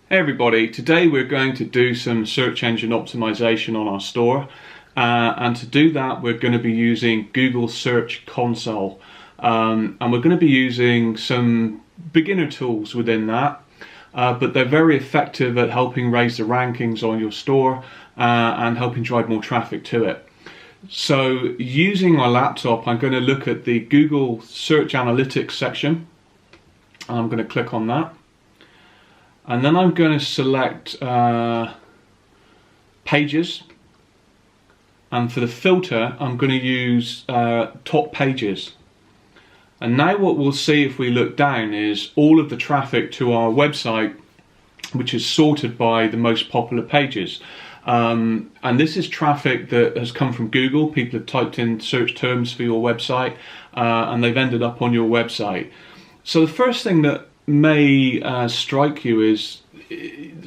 Hey everybody, today we're going to do some search engine optimization on our store, and to do that we're going to be using Google Search Console, and we're going to be using some beginner tools within that, but they're very effective at helping raise the rankings on your store and helping drive more traffic to it. So using my laptop, I'm going to look at the Google Search Analytics section. I'm going to click on that. And then I'm going to select pages, and for the filter I'm going to use top pages. And now what we'll see if we look down is all of the traffic to our website, which is sorted by the most popular pages. And this is traffic that has come from Google. People have typed in search terms for your website and they've ended up on your website. So the first thing that may strike you is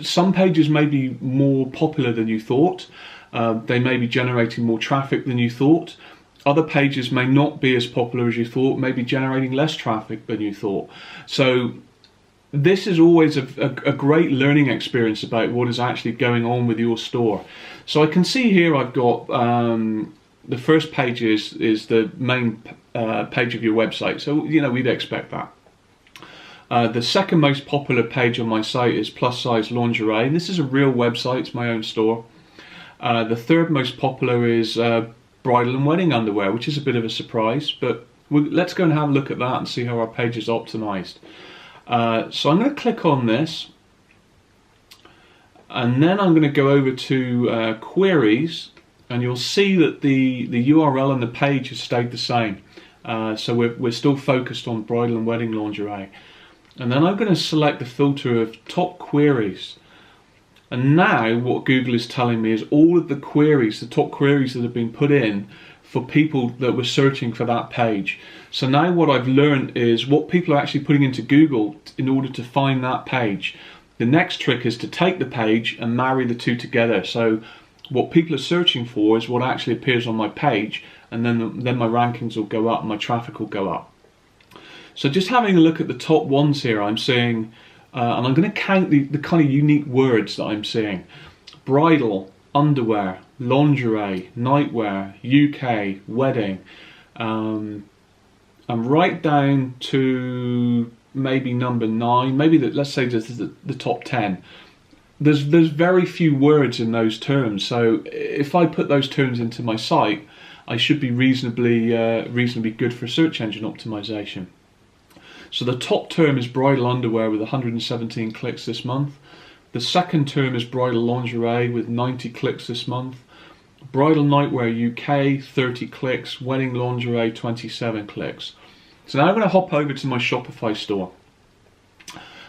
some pages may be more popular than you thought. They may be generating more traffic than you thought. Other pages may not be as popular as you thought, maybe generating less traffic than you thought. So this is always a great learning experience about what is actually going on with your store. So I can see here I've got the first page is the main page of your website, so we'd expect that. The second most popular page on my site is plus size lingerie, and this is a real website, it's my own store. The third most popular is bridal and wedding underwear, which is a bit of a surprise, but let's go and have a look at that and see how our page is optimized. So I'm going to click on this, and then I'm going to go over to queries, and you'll see that the URL and the page has stayed the same. So we're still focused on bridal and wedding lingerie. And then I'm going to select the filter of top queries. And now what Google is telling me is all of the queries, the top queries that have been put in for people that were searching for that page. So now what I've learned is what people are actually putting into Google in order to find that page. The next trick is to take the page and marry the two together. So what people are searching for is what actually appears on my page, and then my rankings will go up and my traffic will go up. So just having a look at the top ones here, I'm seeing, and I'm going to count the kind of unique words that I'm seeing. Bridal, underwear, lingerie, nightwear, UK, wedding, and right down to maybe number 9, maybe let's say this is the top 10. There's very few words in those terms, so if I put those terms into my site, I should be reasonably good for search engine optimization. So the top term is bridal underwear with 117 clicks this month. The second term is bridal lingerie with 90 clicks this month. Bridal nightwear UK, 30 clicks. Wedding lingerie, 27 clicks. So now I'm going to hop over to my Shopify store.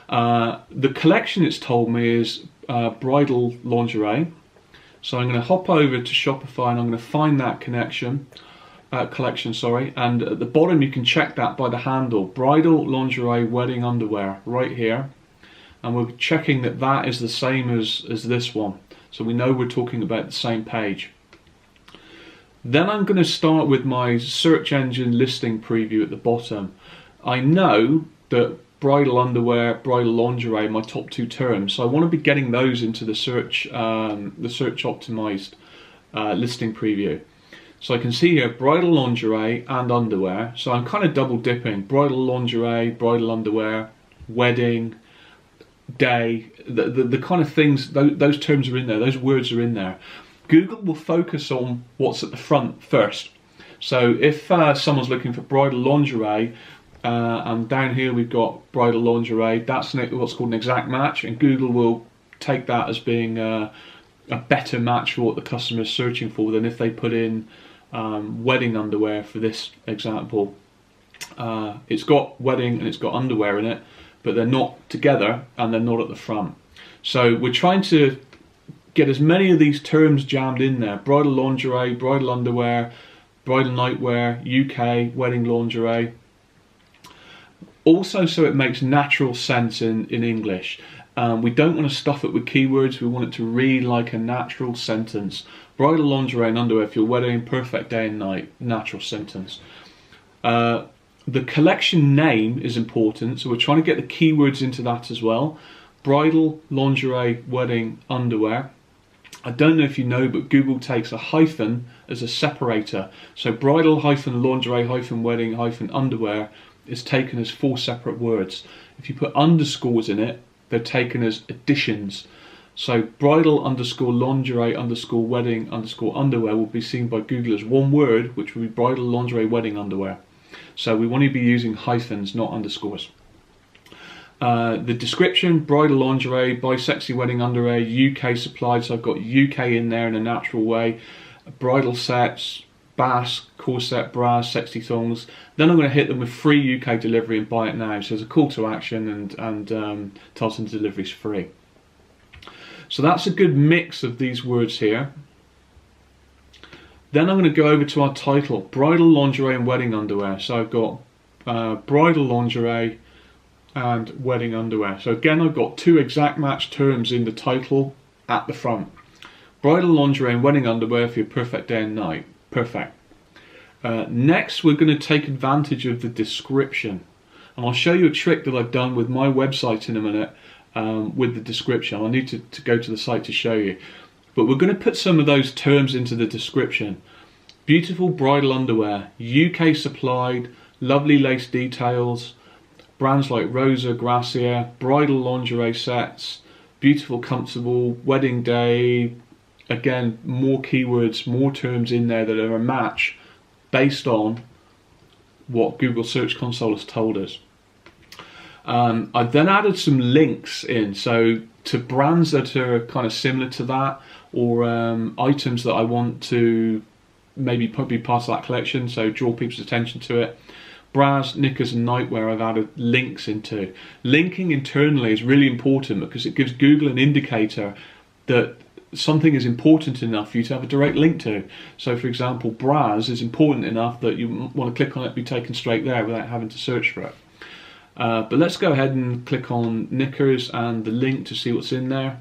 The collection it's told me is bridal lingerie. So I'm going to hop over to Shopify and I'm going to find that collection, and at the bottom you can check that by the handle, bridal lingerie wedding underwear, right here, and we're checking that that is the same as this one, so we know we're talking about the same page. Then I'm going to start with my search engine listing preview at the bottom. I know that bridal underwear, bridal lingerie, my top 2 terms, so I want to be getting those into the search optimized listing preview. So I can see here bridal lingerie and underwear, so I'm kind of double dipping: bridal lingerie, bridal underwear, wedding, day, the kind of things, those terms are in there, those words are in there. Google will focus on what's at the front first. So if someone's looking for bridal lingerie, and down here we've got bridal lingerie, that's what's called an exact match, and Google will take that as being a better match for what the customer is searching for than if they put in wedding underwear. For this example, it's got wedding and it's got underwear in it, but they're not together and they're not at the front. So we're trying to get as many of these terms jammed in there: bridal lingerie, bridal underwear, bridal nightwear, UK, wedding lingerie. Also, so it makes natural sense in English. We don't want to stuff it with keywords, we want it to read like a natural sentence. Bridal lingerie and underwear for your wedding, perfect day and night, natural sentence. The collection name is important, so we're trying to get the keywords into that as well. bridal, lingerie, wedding, underwear. I don't know if you know, but Google takes a hyphen as a separator. So bridal hyphen lingerie hyphen wedding hyphen underwear is taken as 4 separate words. If you put underscores in it, they're taken as additions. So bridal underscore lingerie underscore wedding underscore underwear will be seen by Google as one word, which will be bridal lingerie wedding underwear. So we want to be using hyphens, not underscores. The description, bridal lingerie, buy sexy wedding underwear, UK supplied, so I've got UK in there in a natural way. Bridal sets, bass, corset, bras, sexy thongs. Then I'm going to hit them with free UK delivery and buy it now. So there's a call to action, and tells them delivery is free. So that's a good mix of these words here. Then I'm going to go over to our title, bridal lingerie and wedding underwear. So I've got bridal lingerie and wedding underwear. So again, I've got 2 exact match terms in the title at the front. Bridal lingerie and wedding underwear for your perfect day and night. Perfect. Next, we're going to take advantage of the description. And I'll show you a trick that I've done with my website in a minute with the description. I need to go to the site to show you. But we're going to put some of those terms into the description. Beautiful bridal underwear, UK supplied, lovely lace details, brands like Rosa, Gracia, bridal lingerie sets, beautiful, comfortable, wedding day. Again, more keywords, more terms in there that are a match based on what Google Search Console has told us. I've then added some links in, so to brands that are kind of similar to that, or items that I want to maybe be part of that collection, so draw people's attention to it. Bras, knickers and nightwear I've added links into. Linking internally is really important because it gives Google an indicator that something is important enough for you to have a direct link to. So for example, bras is important enough that you want to click on it and be taken straight there without having to search for it. But let's go ahead and click on knickers and the link to see what's in there.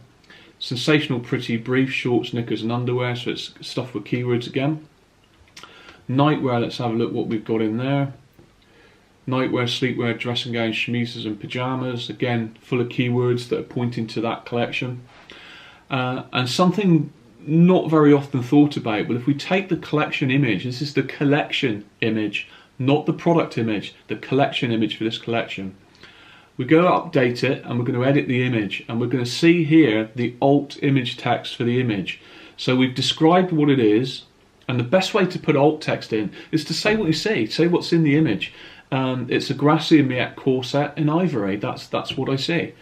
Sensational, pretty, brief, shorts, knickers and underwear, so it's stuff with keywords again. Nightwear, let's have a look what we've got in there. Nightwear, sleepwear, dressing gowns, chemises and pyjamas, again full of keywords that are pointing to that collection. And something not very often thought about, but if we take the collection image, this is the collection image, not the product image, the collection image for this collection. We go to update it and we're going to edit the image, and we're going to see here the alt image text for the image. So we've described what it is, and the best way to put alt text in is to say what you see, say what's in the image. It's a Gracia Miette corset in ivory, that's what I see.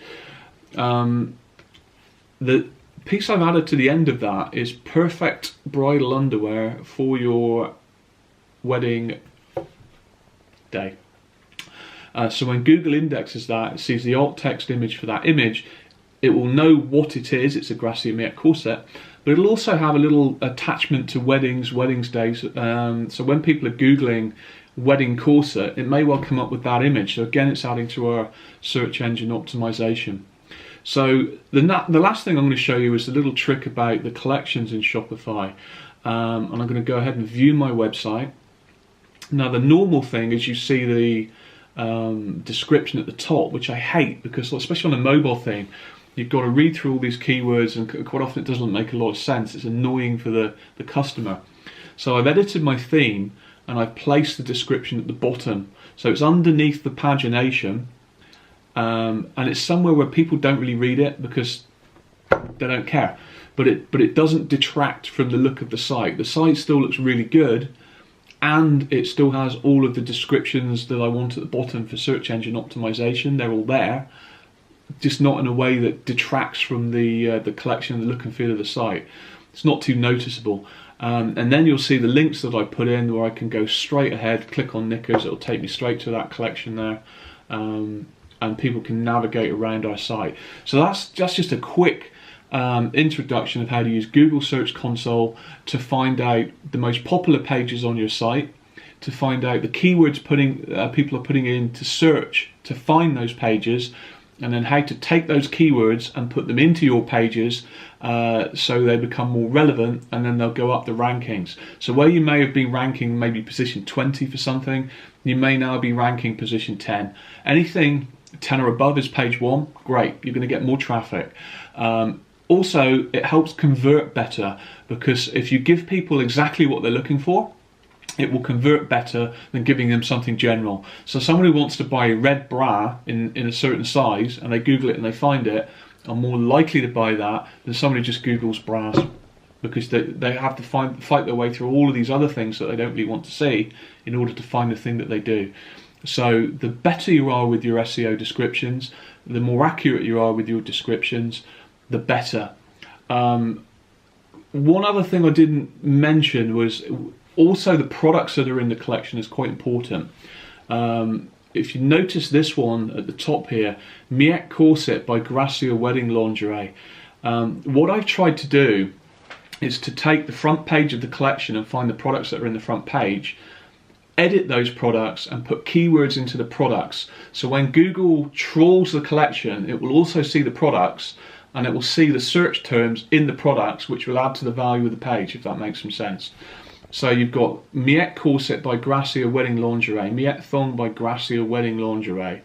The piece I've added to the end of that is perfect bridal underwear for your wedding day. So when Google indexes that, it sees the alt text image for that image, it will know what it is. It's a Gracia Miette corset, but it'll also have a little attachment to weddings days. So when people are Googling wedding corset, it may well come up with that image. So again, it's adding to our search engine optimization. So the last thing I'm going to show you is a little trick about the collections in Shopify. And I'm going to go ahead and view my website. Now the normal thing is you see the description at the top, which I hate because, especially on a mobile thing, you've got to read through all these keywords and quite often it doesn't make a lot of sense. It's annoying for the customer. So I've edited my theme and I've placed the description at the bottom. So it's underneath the pagination, and it's somewhere where people don't really read it because they don't care. But it doesn't detract from the look of the site. The site still looks really good, and it still has all of the descriptions that I want at the bottom for search engine optimization. They're all there, just not in a way that detracts from the collection, the look and feel of the site. It's not too noticeable. And then you'll see the links that I put in where I can go straight ahead, click on knickers, it'll take me straight to that collection there, and people can navigate around our site. So that's just a quick introduction of how to use Google Search Console to find out the most popular pages on your site, to find out the keywords people are putting in to search to find those pages, and then how to take those keywords and put them into your pages so they become more relevant, and then they'll go up the rankings. So where you may have been ranking maybe position 20 for something, you may now be ranking position 10. Anything 10 or above is page 1, great, you're going to get more traffic. Also, it helps convert better, because if you give people exactly what they're looking for, it will convert better than giving them something general. So someone who wants to buy a red bra in a certain size, and they Google it and they find it, are more likely to buy that than someone who just Googles bras, because they have to fight their way through all of these other things that they don't really want to see in order to find the thing that they do. So the better you are with your SEO descriptions, the more accurate you are with your descriptions, the better. One other thing I didn't mention was also the products that are in the collection is quite important. If you notice this one at the top here, Miette Corset by Gracia Wedding Lingerie. What I've tried to do is to take the front page of the collection and find the products that are in the front page, edit those products and put keywords into the products. So when Google trawls the collection, it will also see the products, and it will see the search terms in the products, which will add to the value of the page, if that makes some sense. So you've got Miette Corset by Gracia Wedding Lingerie, Miette Thong by Gracia Wedding Lingerie.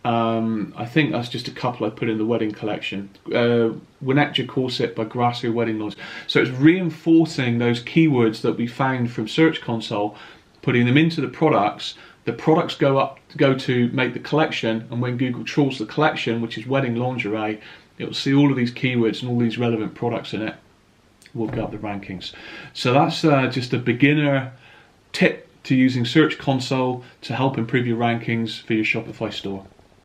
I think that's just a couple I put in the wedding collection. Winetja Corset by Gracia Wedding Lingerie. So it's reinforcing those keywords that we found from Search Console, putting them into the products. The products go to make the collection, and when Google trawls the collection, which is wedding lingerie, it will see all of these keywords and all these relevant products in it. We'll go up the rankings. So that's just a beginner tip to using Search Console to help improve your rankings for your Shopify store.